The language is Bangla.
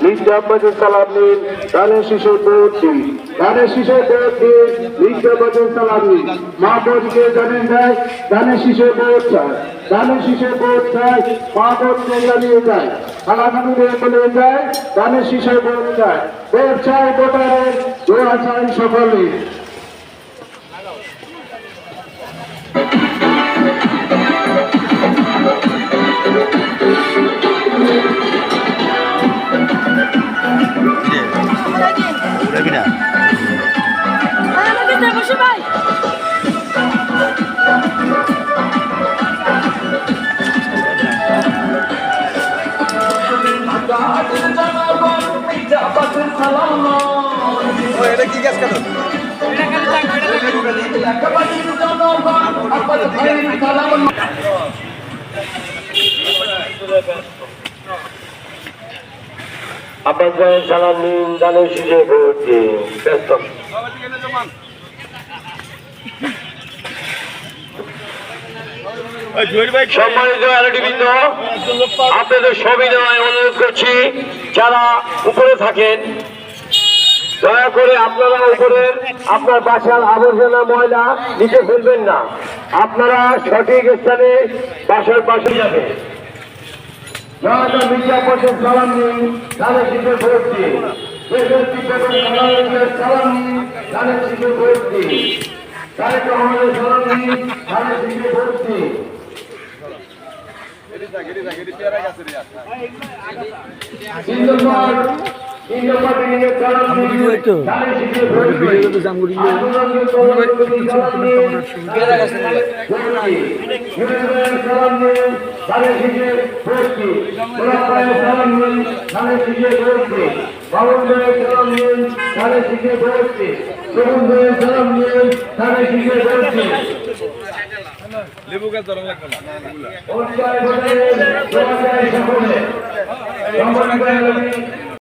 লিখতে আব্বাসের সালাম নিন, ধানের শীষের ভোট দিন। ধানের শীষের ভোট দিন, লিখতে আব্বাসের সালাম নিন। মা বোনকে জানেন যায়, ধানের শীষের ভোট চায়। ধানের শীষের ভোট চায়, মা বোনকে জানিয়ে যায়। খালাখানুরে বলে যায়, ধানের শীষের ভোট চায়। ভোট চায় ভোটারের, দোয়া চাই সকলে। এটা কি গাছ কেন আব্বাস ভাইয়ের সালাম নিন, ধানের শীষের ভোট দিন। সম্মানিত এলডিবৃন্দ, আপনাদের সবিনয় অনুরোধ করছি, যারা উপরে থাকেন দয়া করে আপনারা উপরের আপনার বাসার আবর্জনা ময়লা নিচে ফেলবেন না। আপনারা সঠিক স্থানে বাসার পাশে যাবেন। সালাম নিন, ধানের শীষের ভোট দিন। সালাম নিন, ধানের শীষের ভোট দিন। তারেক রহমানের সালাম নিন, ধানের শীষের ভোট দিন। লেবু গাছ ধরা লাগবে না।